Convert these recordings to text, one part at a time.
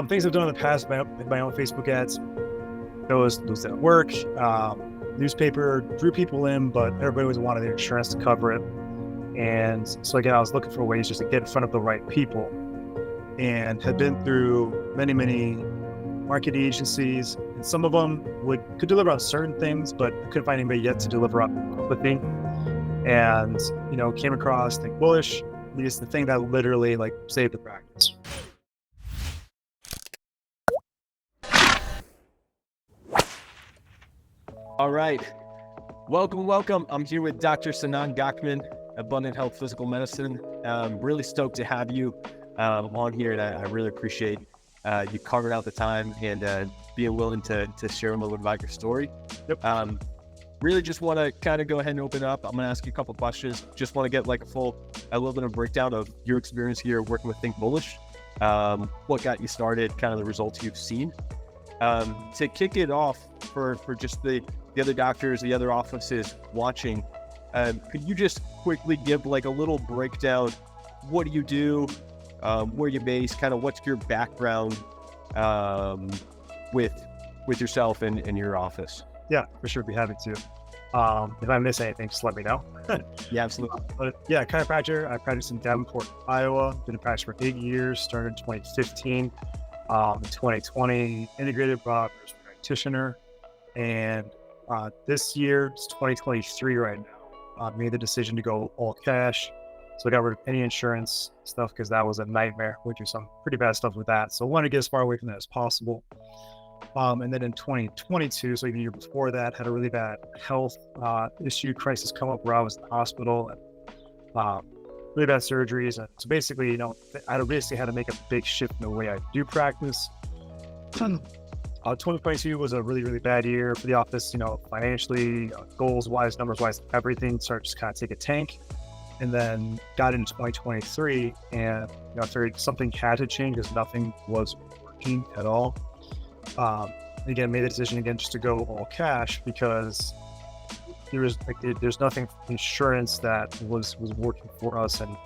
Things I've done in the past, my own Facebook ads, those at work, newspaper, drew people in, but everybody always wanted their insurance to cover it. And so again, I was looking for ways just to get in front of the right people, and had been through many marketing agencies, and some of them could deliver on certain things, but couldn't find anybody yet to deliver on neuropathy. And came across Think Bullish. It's the thing that literally saved the practice. All right. Welcome. I'm here with Dr. Sinan Abundant Health Physical Medicine. I'm really stoked to have you on here, and I really appreciate you carving out the time and being willing to share a little bit about your story. Yep. Really just want to kind of go ahead and open up. I'm going to ask you a couple of questions. Just want to get a little bit of breakdown of your experience here working with Think Bullish. What got you started, kind of the results you've seen. To kick it off for just the other doctors, the other offices watching, could you just quickly give a little breakdown? What do you do? Where you're based? Kind of what's your background with yourself and your office? Yeah, for sure. Be happy to. If I miss anything, just let me know. Yeah, absolutely. Chiropractor. I practice in Davenport, Iowa. Been in practice for 8 years. Started in 2015. In 2020, integrated nurse practitioner, and this year, it's 2023 right now. Made the decision to go all cash. So I got rid of any insurance stuff because that was a nightmare. Went through some pretty bad stuff with that. So I wanted to get as far away from that as possible. And then in 2022, so even the year before that, had a really bad health crisis come up where I was in the hospital, and really bad surgeries. And so basically, I basically had to make a big shift in the way I do practice. 2022 was a really bad year for the office, financially, goals-wise, numbers-wise, everything started to kind of take a tank. And then got into 2023, and I figured something had to change because nothing was working at all. Again, made the decision again just to go all cash because there's nothing insurance that was working for us in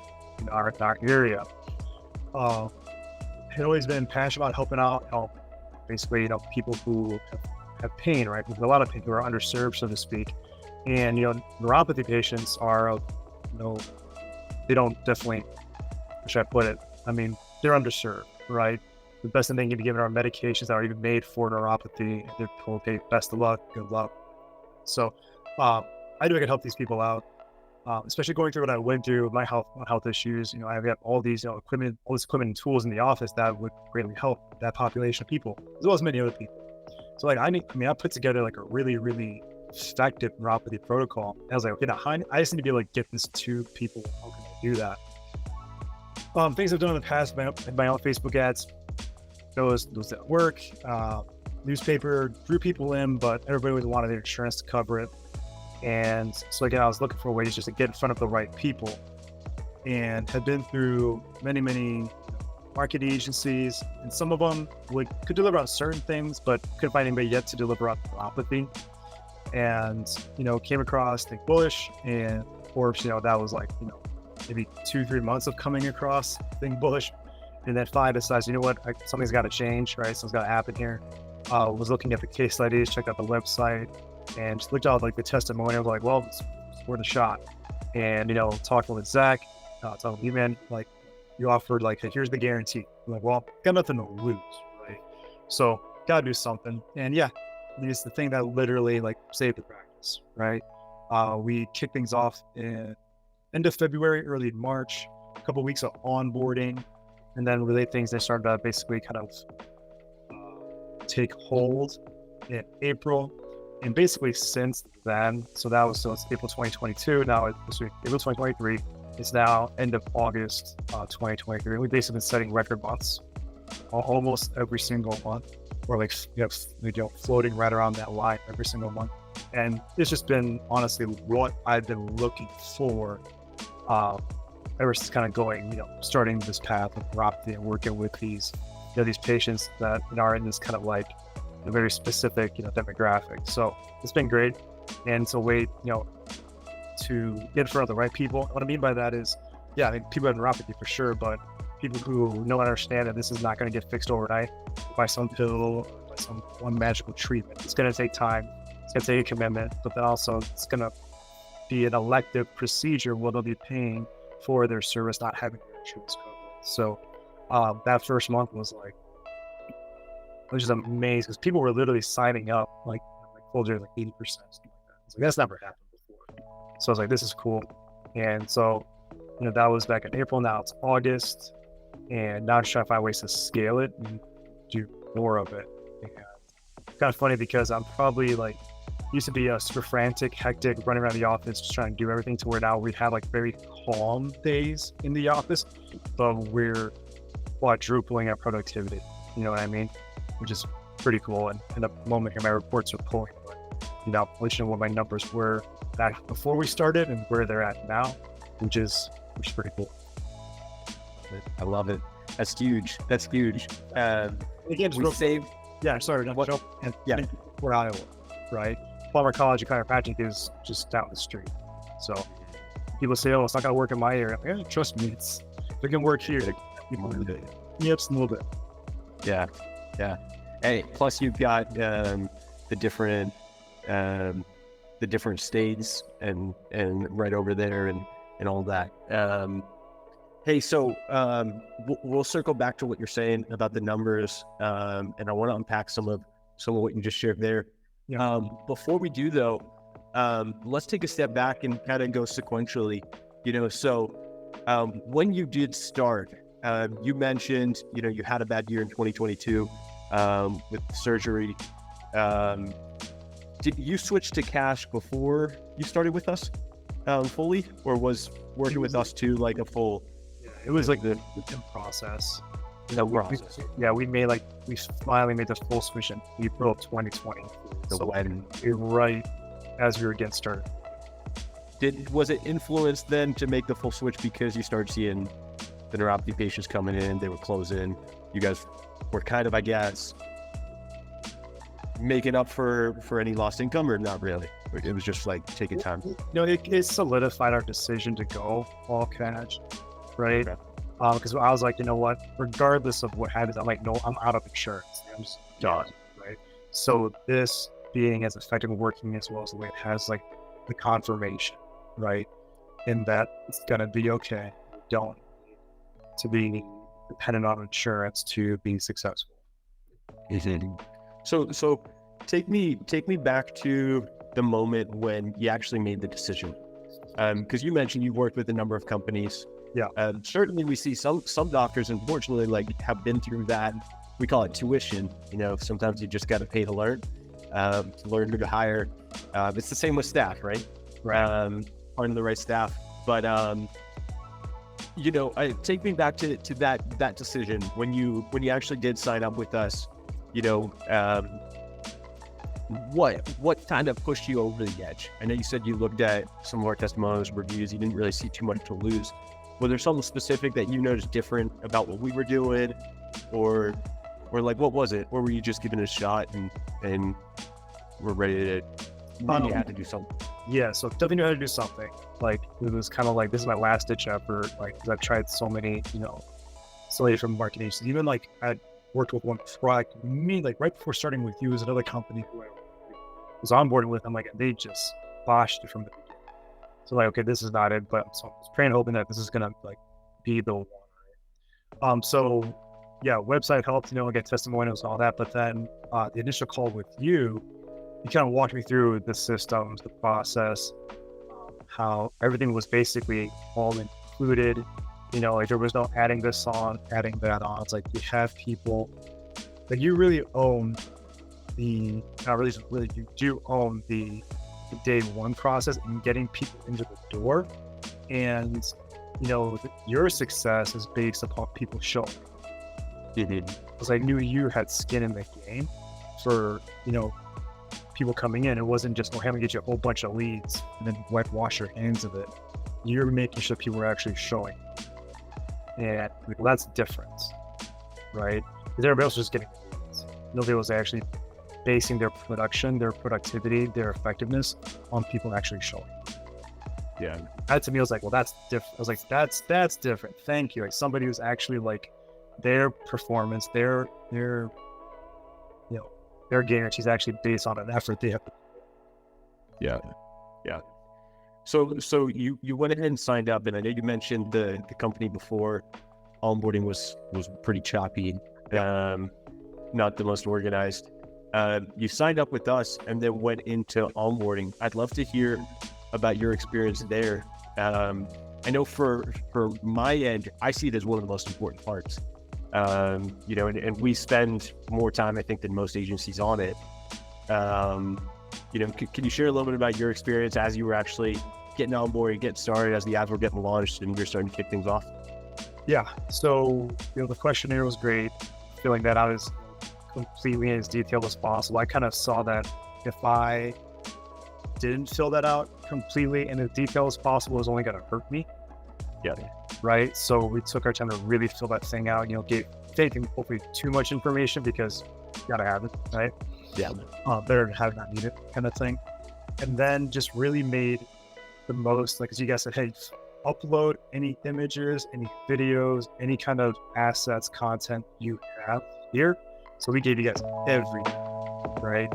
our area. Had always been passionate about helping out, basically, people who have pain, right? There's a lot of people who are underserved, so to speak. And, neuropathy patients are, they don't definitely, how should I put it? I mean, they're underserved, right? The best thing they can be given are medications that are even made for neuropathy. They're told, hey, best of luck, good luck. So I knew I could help these people out, especially going through what I went through with my health issues. I have all these equipment and tools in the office that would greatly help that population of people, as well as many other people. So I put together a really effective neuropathy protocol. I was like, okay, now I just need to be able to get this to people. How can I do that? Things I've done in the past, my own Facebook ads, those at work, newspaper, drew people in, but everybody always wanted their insurance to cover it. And so again, I was looking for ways just to get in front of the right people, and had been through many marketing agencies, and some of them could deliver on certain things, but couldn't find anybody yet to deliver on neuropathy. And came across Think Bullish, and of course, that was maybe 2-3 months of coming across Think Bullish, and then finally decides, something's got to change, right? Something's got to happen here. Was looking at the case studies, checked out the website, and just looked out the testimonials. Well, it's worth a shot. And talking with Zack, telling me, man, you offered hey, here's the guarantee. I'm well, got nothing to lose, right? So gotta do something. And yeah, it's the thing that literally saved the practice, right? We kicked things off in end of February, early March, a couple of weeks of onboarding, and then really things that started to basically kind of take hold in April. And basically since then, so it's April 2022, now it's April 2023, it's now end of August 2023. We've basically been setting record months almost every single month, or floating right around that line every single month. And it's just been honestly what I've been looking for ever since kind of going, starting this path of neuropathy and working with these patients that are in this kind of a very specific, demographic. So it's been great. And it's a way, to get in front of the right people. What I mean by that is, people have neuropathy for sure, but people who don't understand that this is not going to get fixed overnight by some pill, by some one magical treatment. It's going to take time. It's going to take a commitment, but then also it's going to be an elective procedure where they'll be paying for their service not having their insurance covered. So that first month was like, it was just amazing because people were literally signing up like full year, like 80%, something like that. It's like, that's never happened before. So I was like, this is cool. And so, that was back in April. Now it's August, and now I'm trying to find ways to scale it and do more of it. And it's kind of funny because I'm probably like, used to be a super frantic, hectic, running around the office, just trying to do everything, to where now we have like very calm days in the office, but we're quadrupling our productivity. You know what I mean? Which is pretty cool. And in the moment here, my reports are pulling, but I'll let you know what my numbers were back before we started and where they're at now, which is pretty cool. I love it. That's huge. That's huge. Again, we saved. Yeah, sorry. What? And Yeah. we're Iowa, right? Palmer College of Chiropractic is just down the street. So people say, "Oh, it's not gonna work in my area." Yeah, trust me, it can work here. Yep, a little bit. Yeah. Hey, plus you've got the different states and right over there and all that. Hey, so we'll circle back to what you're saying about the numbers, and I want to unpack some of what you just shared there. Yeah. Before we do though, let's take a step back and kind of go sequentially. So when you did start, you mentioned you had a bad year in 2022 with surgery. Did you switch to cash before you started with us fully, or was working with us too like a full? It was like the process. Process. We finally made the full switch in April of 2020. Right as we were getting started. Was it influenced then to make the full switch because you started seeing the neuropathy patients coming in, they were closing, you guys were kind of, I guess, making up for any lost income, or not really? It was just like taking time? It solidified our decision to go all cash, right? Okay. Because I was like, you know what, regardless of what happens, I'm like, no, I'm out of insurance. I'm just done, right? So this being as effective and working as well as the way it has, like the confirmation, right? And that it's gonna be okay. You don't need to be dependent on insurance to be successful. So take me back to the moment when you actually made the decision. Because you mentioned you've worked with a number of companies. Yeah. Certainly we see some doctors, unfortunately, like have been through that. We call it tuition. Sometimes you just got to pay to learn who to hire. It's the same with staff, right? Right. Finding the right staff. But take me back to that decision when you actually did sign up with us. What kind of pushed you over the edge? I know you said you looked at some of our testimonials, reviews. You didn't really see too much to lose. Was there something specific that you noticed different about what we were doing, or like what was it? Or were you just giving it a shot and we're ready to? You had to do something. Yeah, so definitely knew how to do something. Like it was kind of like, this is my last ditch effort. Like, 'cause I've tried so many, so many different marketing agencies. Even like I worked with one product. Like right before starting with you, was another company who I was onboarding with. I'm like, they just botched it from the beginning. So like, okay, this is not it. But so I was praying, hoping that this is gonna like be the one. Right? So yeah, website helped. I get testimonials and all that. But then the initial call with you kind of walked me through the systems, the process, how everything was basically all included. Like there was no adding this on, adding that on. It's like you have people that you really own you do own the day one process and getting people into the door. And, your success is based upon people showing. Because I knew you had skin in the game for, people coming in. It wasn't just, having to get you a whole bunch of leads and then wash your hands of it. You're making sure people are actually showing. And that's different, right? Because everybody else was just getting leads. Nobody was actually basing their production, their productivity, their effectiveness on people actually showing. Yeah. That to me was like, well, that's different. I was like, that's different. Thank you. Like somebody who's actually like their performance, their you know, their guarantee is actually based on an effort they have. Yeah. Yeah. So you went ahead and signed up, and I know you mentioned the company before. Onboarding was pretty choppy, not the most organized. You signed up with us and then went into onboarding. I'd love to hear about your experience there. I know for my end, I see it as one of the most important parts. You know, and we spend more time, I think, than most agencies on it. You know, can you share a little bit about your experience as you were actually getting on board and getting started, as the ads were getting launched and you're starting to kick things off? Yeah. So, you know, the questionnaire was great. Feeling that I was completely as detailed as possible. I kind of saw that if I didn't fill that out completely and as detailed as possible, it was only going to hurt me. Yeah. Right. So we took our time to really fill that thing out, you know, gave taking hopefully too much information because you got to have it. Right. Yeah. Better than have not need it kind of thing. And then just really made the most, like, as you guys said, hey, upload any images, any videos, any kind of assets, content you have here. So we gave you guys everything, right?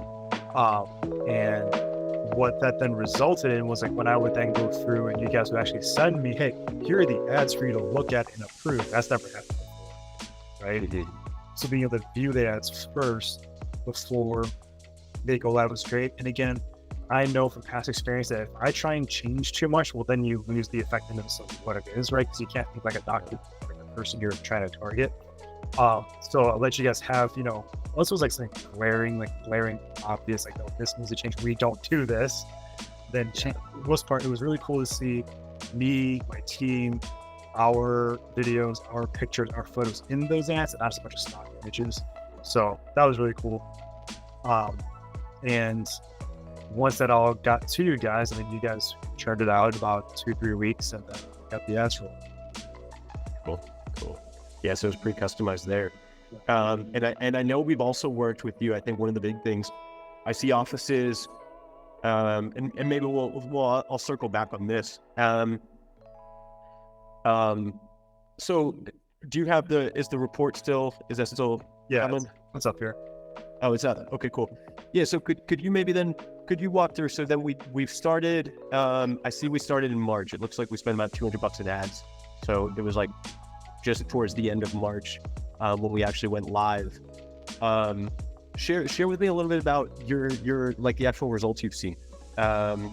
And what that then resulted in was like when I would then go through and you guys would actually send me, hey, here are the ads for you to look at and approve. That's never happened, right? Mm-hmm. So being able to view the ads first before they go live was great. And again, I know from past experience that if I try and change too much, well, then you lose the effectiveness of what it is, right? Because you can't think like a doctor, like the person you're trying to target. So I'll let you guys have, you know, unless it was like something glaring obvious, like, no, this needs to change. We don't do this. Then change. For the most part, it was really cool to see me, my team, our videos, our pictures, our photos in those ads, and not just a bunch of stock images. So that was really cool. And once that all got to you guys, I mean, you guys churned it out about 2-3 weeks and then got the ads rolled. Cool. Yeah, so it was pretty customized there. And I know we've also worked with you. I think one of the big things I see offices, and maybe I'll circle back on this. So do you have is the report still, is that still coming? It's up here. Oh, it's out. Okay, cool. Yeah. So could you maybe then, could you walk through? So then we've started, I see we started in March. It looks like we spent about $200 in ads. So it was like just towards the end of March, when we actually went live. Share with me a little bit about your like the actual results you've seen. And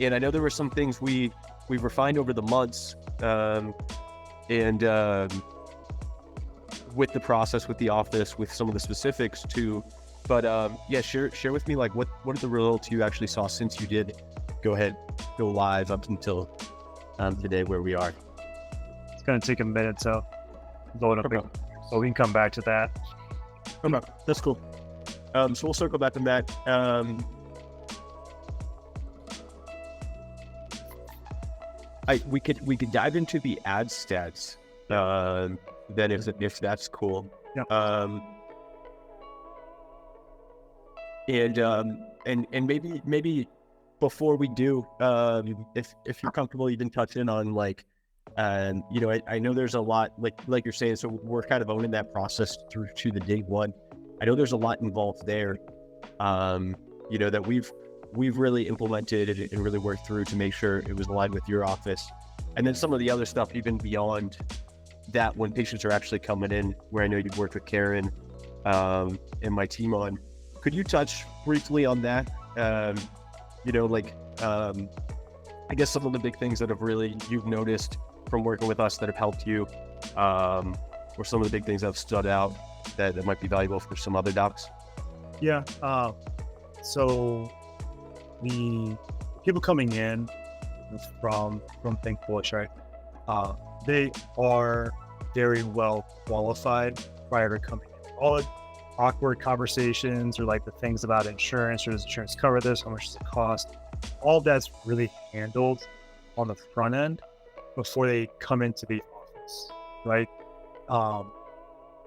I know there were some things we've refined over the months, and with the process, with the office, with some of the specifics too. But yeah, share with me like what are the results you actually saw since you did go live up until today where we are. It's gonna take a minute to load up, so we can come back to that. Okay, that's cool. So we'll circle back on that. We could dive into the ad stats. Then if that's cool. Yeah. And maybe before we do, if you're comfortable even touching on like, you know, I know there's a lot like you're saying, so we're kind of owning that process through to the day one. I know there's a lot involved there, you know, that we've really implemented and really worked through to make sure it was aligned with your office. And then some of the other stuff even beyond that, when patients are actually coming in, where I know you've worked with Karen and my team on. Could you touch briefly on that? You know, like, I guess some of the big things that have really, you've noticed from working with us that have helped you, or some of the big things that have stood out that might be valuable for some other docs? Yeah. So the people coming in from Think Bullish, right? They are very well qualified prior to coming in. All the awkward conversations or like the things about insurance, or does insurance cover this? How much does it cost? All of that's really handled on the front end before they come into the office, right?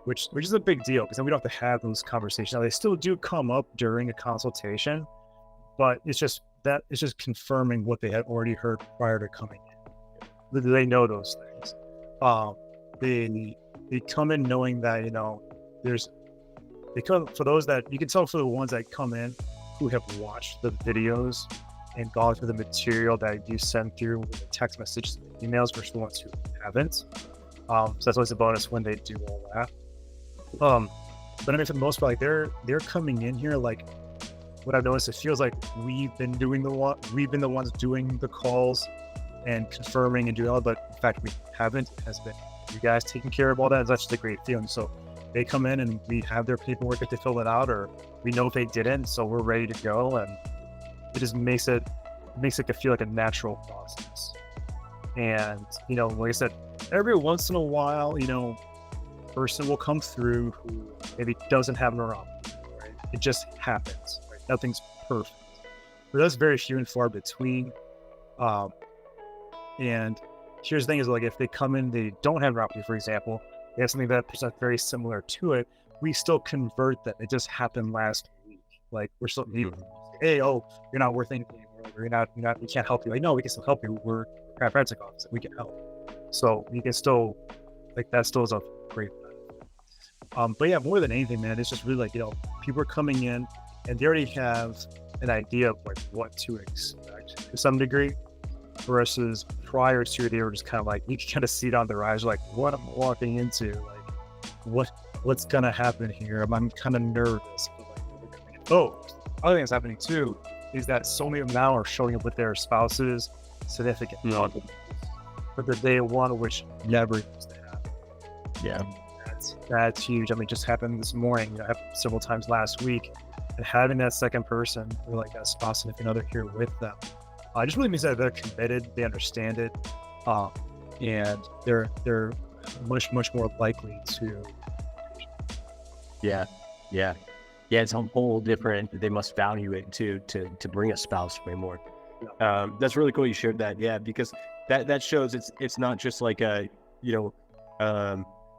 Which is a big deal, because then we don't have to have those conversations. Now, they still do come up during a consultation, but it's just that is just confirming what they had already heard prior to coming in. They know those things. They come in knowing that, they come, for those that, you can tell for the ones that come in who have watched the videos and gone through the material that you send through with the text messages and emails versus the ones who haven't. So that's always a bonus when they do all that. But I mean, for the most part, like they're coming in here, like what I've noticed, it feels like we've been the ones doing the calls and confirming and doing all, but in fact we haven't. It has been you guys taking care of all that. That's just a great feeling. So they come in and we have their paperwork if they fill it out, or we know if they didn't, so we're ready to go, and it just makes it feel like a natural process. And like I said, every once in a while, person will come through who maybe doesn't have neuropathy, right? It just happens, right? Nothing's perfect. But that's very few and far between. And here's the thing is, like, if they come in, they don't have neuropathy, for example, they have something that presents very similar to it, we still convert them. It just happened last week. Like, we're still, hey, you're not worth anything anymore. You're not, we can't help you. Like, no, we can still help you. We're chiropractic office. We can help. So you can still, like, that still is a great benefit. But yeah, more than anything, man, it's just really like, people are coming in and they already have an idea of like what to expect to some degree, versus prior to, they were just kind of like, you can kind of see it on their eyes, like, what am I walking into? Like, what's gonna happen here? I'm kind of nervous. But like, other thing that's happening too is that so many of them now are showing up with their spouses, significant others, but the day one, which never used to happen. Yeah, that's huge. I mean, it just happened this morning. It happened several times last week, and having that second person, or like that spouse, significant other here with them, just really means that they're committed, they understand it, and they're much more likely to. Yeah, it's a whole different. They must value it to bring a spouse way more. Yeah. That's really cool you shared that. Yeah, because that shows it's not just like a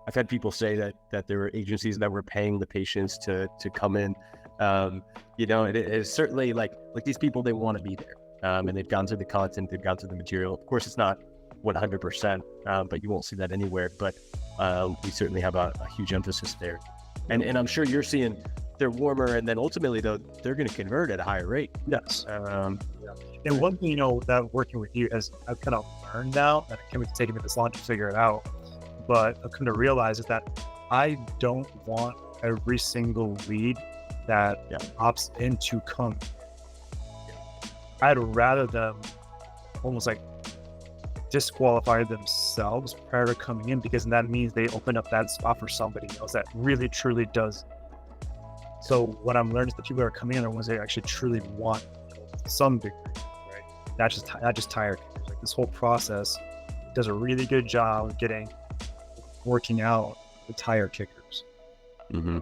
I've had people say that there were agencies that were paying the patients to come in. It is certainly like these people, they want to be there. And they've gone through the content, they've gone through the material. Of course, it's not 100%, but you won't see that anywhere. But we certainly have a huge emphasis there. And I'm sure you're seeing they're warmer, and then ultimately, though, they're going to convert at a higher rate. Yes. And one thing, that working with you, as I've kind of learned now, and it can be taking me this long to figure it out, but I've come to realize is that I don't want every single lead that opts in to come. I'd rather them almost like disqualify themselves prior to coming in, because that means they open up that spot for somebody else that really truly does. So what I'm learning is the people that are coming in are ones that actually truly want some degree, right? Not just tire kickers. Like, this whole process does a really good job of working out the tire kickers. Mm-hmm.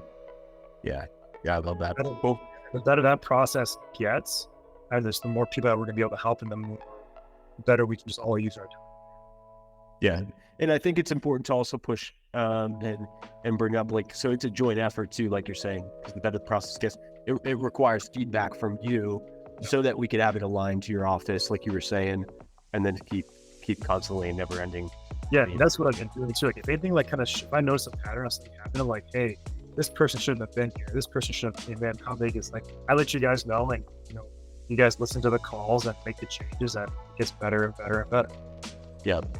Yeah, I love that. Cool. The better that process gets, and the more people that we're going to be able to help, and the better we can just all use our time. Yeah, and I think it's important to also push and bring up, like, so it's a joint effort too, like you're saying, because the better the process gets, it requires feedback from you, so that we could have it aligned to your office, like you were saying, and then keep constantly and never ending. Yeah, that's what I've been doing too. Like, if anything, like, kind of, if I notice a pattern of something happening, I'm like, hey, this person shouldn't have been here. This person shouldn't have been. How big is, like, I let you guys know, like, you guys listen to the calls and make the changes, and it gets better and better and better. Yep.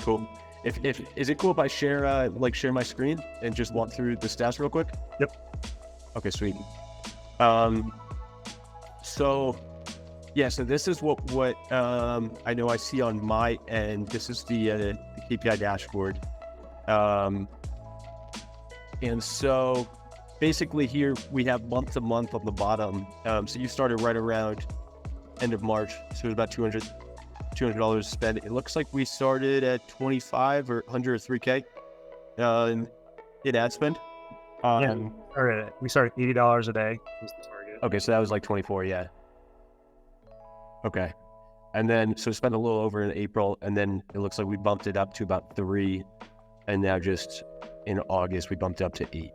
Cool. If is it cool if I share my screen and just walk through the stats real quick? Yep. Okay, sweet. So this is what I know I see on my end. This is the KPI dashboard. And so basically here we have month to month on the bottom. So you started right around end of March. So it was about $200 spent. It looks like we started at 25 or 100 or 3K in ad spend. We started $80 a day was the target. Okay, so that was like 24, yeah. Okay. And then, so spent a little over in April, and then it looks like we bumped it up to about 3, and now just in August, we bumped it up to 8.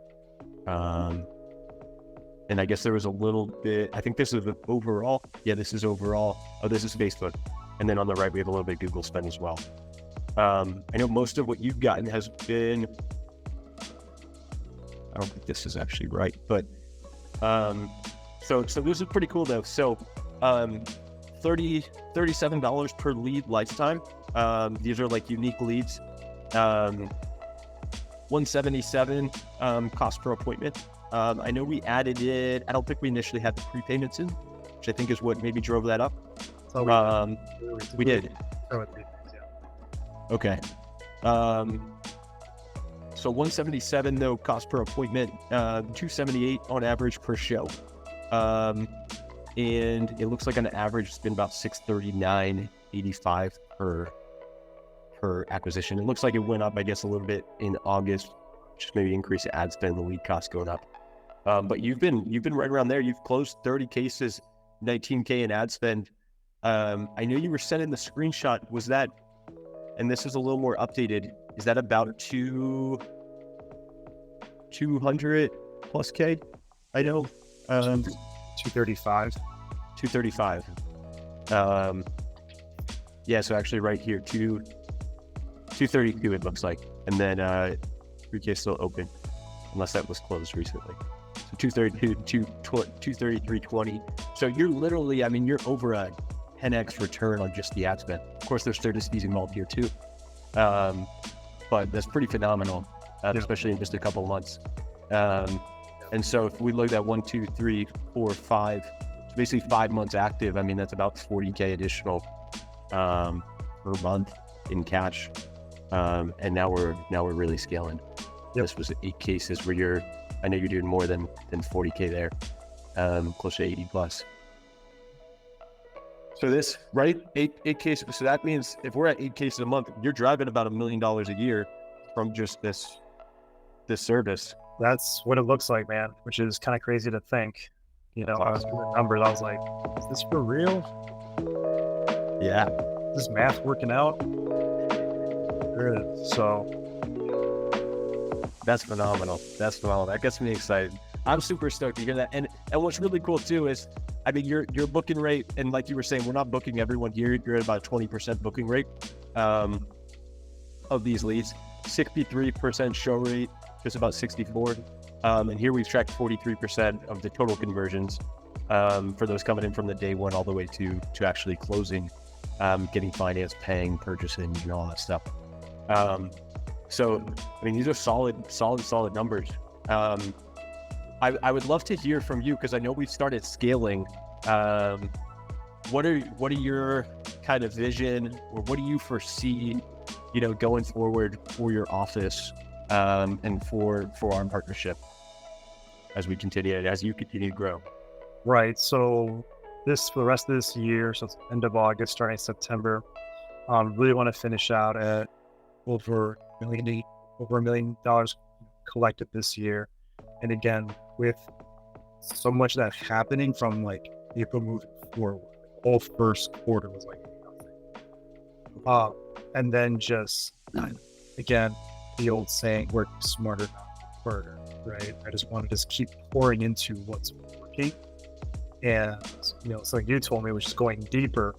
And I guess there was a little bit, I think this is the overall. Yeah, this is overall. Oh, this is Facebook. And then on the right, we have a little bit of Google spend as well. I know most of what you've gotten has been, I don't think this is actually right, but so this is pretty cool though. So $37 per lead lifetime. These are like unique leads. 177 cost per appointment. I know we added it. I don't think we initially had the prepayments in, which I think is what maybe drove that up. We did. Okay. So 177 though cost per appointment, 278 on average per show. And it looks like on average it's been about $639.85 per acquisition. It looks like it went up, I guess, a little bit in August, just maybe increase the ad spend, the lead cost going up. But you've been right around there. You've closed 30 cases, 19K in ad spend. I know you were sending the screenshot. Was that, and this is a little more updated, is that about 200 plus K? I know. 235. 235. Yeah, so actually right here, 232 it looks like. And then 3K still open, unless that was closed recently. So 232, 233.20. So you're literally, I mean, you're over a 10x return on just the ad spend. Of course, there's service fees involved here too. But that's pretty phenomenal, especially in just a couple of months. And so if we look at 1, 2, 3, 4, 5, it's basically 5 months active. I mean, that's about 40K additional per month in cash. And now we're really scaling. This was 8 cases where I know you're doing more than 40K there, close to 80 plus. So this, right? 8 cases. So that means if we're at 8 cases a month, you're driving about $1 million a year from just this service. That's what it looks like, man, which is kind of crazy to think. You know, I was doing the numbers. I was like, is this for real? Yeah. Is this math working out? There it is. So that's phenomenal. That's phenomenal. That gets me excited. I'm super stoked to hear that. And what's really cool too is, I mean, your booking rate, and like you were saying, we're not booking everyone here. You're at about a 20% booking rate of these leads, 63% show rate, just about 64. And here we've tracked 43% of the total conversions for those coming in from the day one all the way to actually closing, getting financed, paying, purchasing, and all that stuff. So, I mean, these are solid numbers. I would love to hear from you, because I know we've started scaling. What are your kind of vision, or what do you foresee, going forward for your office and for our partnership as you continue to grow? Right. So for the rest of this year, so it's end of August, starting September, really want to finish out at over $1 million collected this year. And again, with so much of that happening from like April moving forward, the whole first quarter was like nothing. And then just, again, the old saying, work smarter, not harder, right? I just want to just keep pouring into what's working. And, it's like you told me, which is going deeper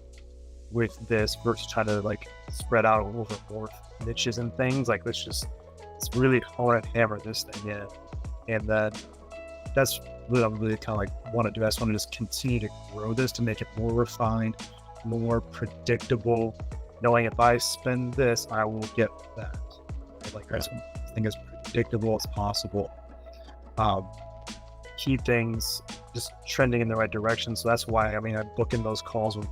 with this versus trying to like spread out over more niches and things. Like, let's really hone and hammer this thing in. And then that's what I really kind of like want to do. I just want to just continue to grow this to make it more refined, more predictable, knowing if I spend this, I will get that. Like, I just want this thing as predictable as possible. Keep things just trending in the right direction. So that's why, I'm booking those calls with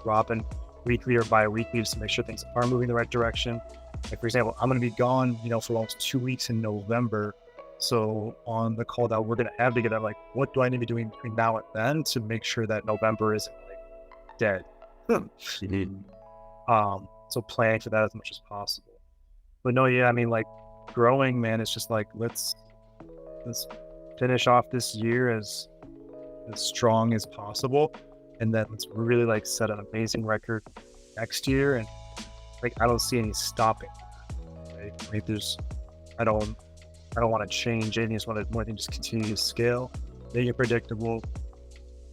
Robin weekly or bi-weekly just to make sure things are moving in the right direction. Like, for example, I'm going to be gone, for almost 2 weeks in November. So on the call that we're going to have together, I'm like, what do I need to be doing between now and then to make sure that November isn't like dead? So planning for that as much as possible. But no, yeah, like growing, man, it's just like, let's finish off this year as strong as possible. And then let's really like set an amazing record next year. And like, I don't see any stopping. Right? Like I don't want to change anything. I just want to more than just continue to scale. make it predictable.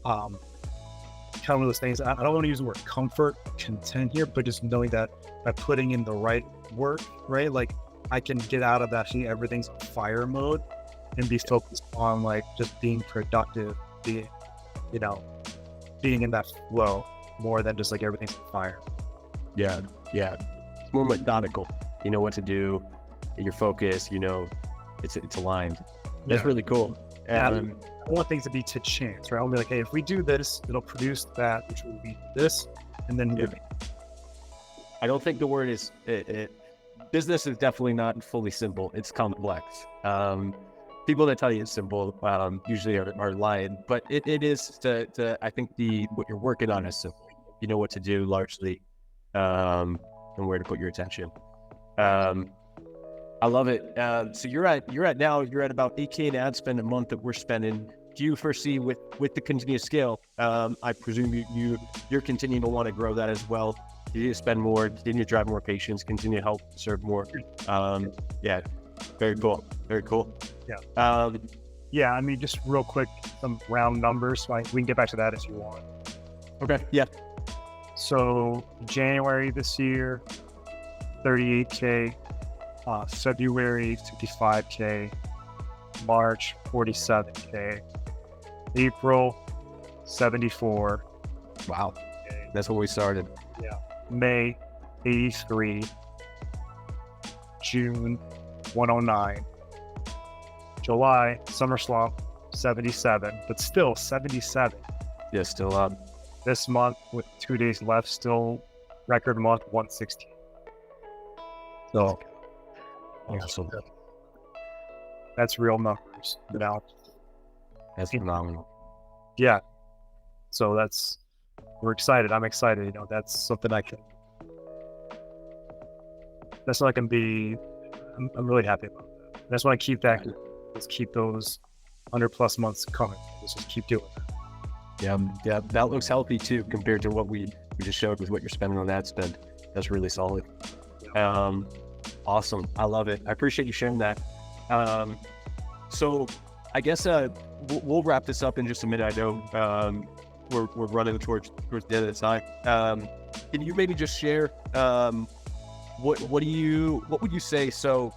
Kind of one of those things. I don't want to use the word comfort, content here, but just knowing that by putting in the right work, right? Like I can get out of actually everything's on fire mode and be focused on like just being productive, being in that flow more than just like everything's on fire. Yeah. It's more methodical. You know what to do. You're focused. It's aligned. That's really cool. I want things to be to chance, right? I'll be like, hey, if we do this, it'll produce that, which will be this, and then I don't think the word is business is definitely not fully simple. It's complex. People that tell you it's simple usually are lying, but it is to I think what you're working on is simple. You know what to do largely, and where to put your attention. I love it. So you're at about $8K in ad spend a month that we're spending. Do you foresee with the continued scale? I presume you're continuing to want to grow that as well. Continue to spend more, continue to drive more patients, continue to help serve more. Yeah, very cool. Very cool. Yeah. I mean, just real quick, some round numbers. We can get back to that if you want. Okay. Yeah. So January this year, 38K. February, 55K. March, 47K. April, 74. Wow. That's when we started. Yeah. May, 83. June, 109. July, summer slump, 77, but still 77. Yeah, still up. This month, with 2 days left, still record month, 116. So, awesome. That's real numbers. That's phenomenal. Yeah. So we're excited. I'm excited. That's something I can be. I'm really happy about that. That's why I keep that. Let's keep those 100+ months coming. Let's just keep doing that. Yeah. That looks healthy too compared to what we just showed with what you're spending on ad spend. That's really solid. Awesome. I love it. I appreciate you sharing that. So I guess we'll wrap this up in just a minute. I know we're running towards the end of the time. Can you maybe just share what would you say to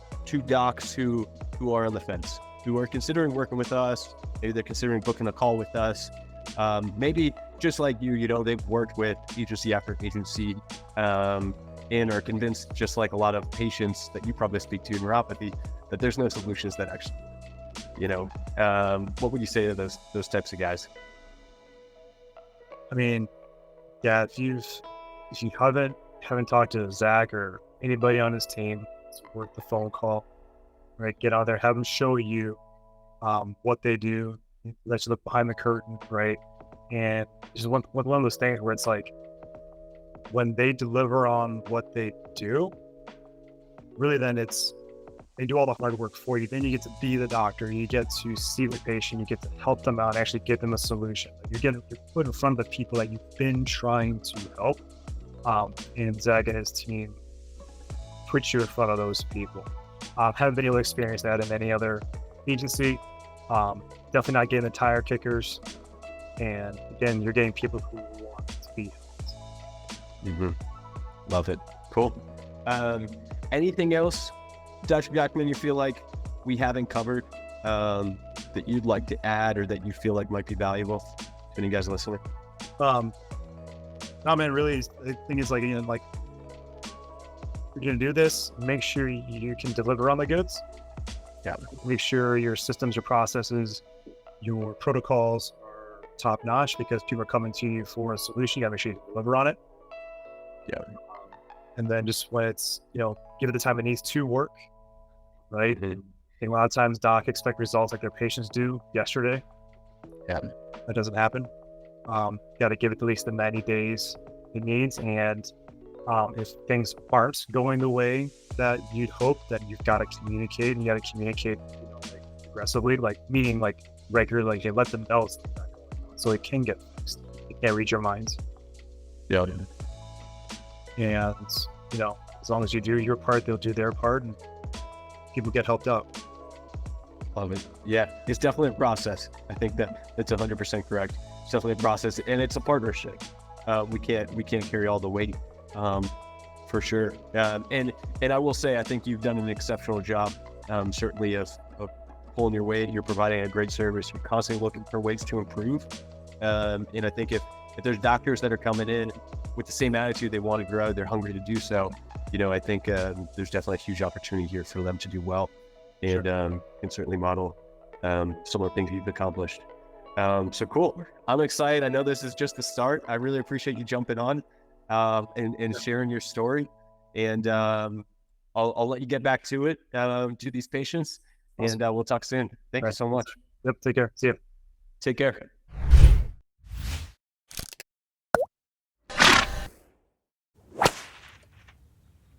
docs who are on the fence, who are considering working with us, maybe they're considering booking a call with us, maybe just like they've worked with agency after agency, and are convinced, just like a lot of patients that you probably speak to in neuropathy, that there's no solutions that actually, what would you say to those types of guys? I mean, yeah, if you haven't talked to Zack or anybody on his team, it's worth the phone call, right? Get out there, have them show you what they do. Let's look behind the curtain, right? And just one of those things where it's like, when they deliver on what they do, really then they do all the hard work for you. Then you get to be the doctor, you get to see the patient, you get to help them out, actually give them a solution. You're put in front of the people that you've been trying to help. And Zack and his team put you in front of those people. Haven't been able to experience that in any other agency. Definitely not getting the tire kickers. And again, you're getting people who want to be helped. Mm-hmm. Love it. Cool. Anything else, Dr. Jackman, you feel like we haven't covered that you'd like to add, or that you feel like might be valuable to any guys listening? No, man, really, the thing is, like, you're gonna do this, make sure you can deliver on the goods. Yeah. Make sure your systems, your processes, your protocols are top notch, because people are coming to you for a solution. You gotta make sure you deliver on it. Yeah. And then just when it's, give it the time it needs to work, right? Mm-hmm. And a lot of times doc expect results like their patients do yesterday. Yeah. That doesn't happen. Got to give it at least the 90 days it needs. And if things aren't going the way that you'd hope, that you've got to communicate, and you got to communicate aggressively, meaning regularly, hey, let them know so it can get fixed. They can't read your minds. Yeah. And, as long as you do your part, they'll do their part, and people get helped out. Love it. Yeah, it's definitely a process. I think that's 100% correct. It's definitely a process, and it's a partnership. We can't carry all the weight, for sure. And I will say, I think you've done an exceptional job, certainly of pulling your weight. You're providing a great service. You're constantly looking for ways to improve. And I think if there's doctors that are coming in with the same attitude, they want to grow, they're hungry to do so. I think there's definitely a huge opportunity here for them to do well. And can certainly model some of the things you've accomplished. So cool. I'm excited. I know this is just the start. I really appreciate you jumping on and sharing your story. And I'll let you get back to it, to these patients. Awesome. And we'll talk soon. Thank you so much. Yep. Take care. See you. Take care.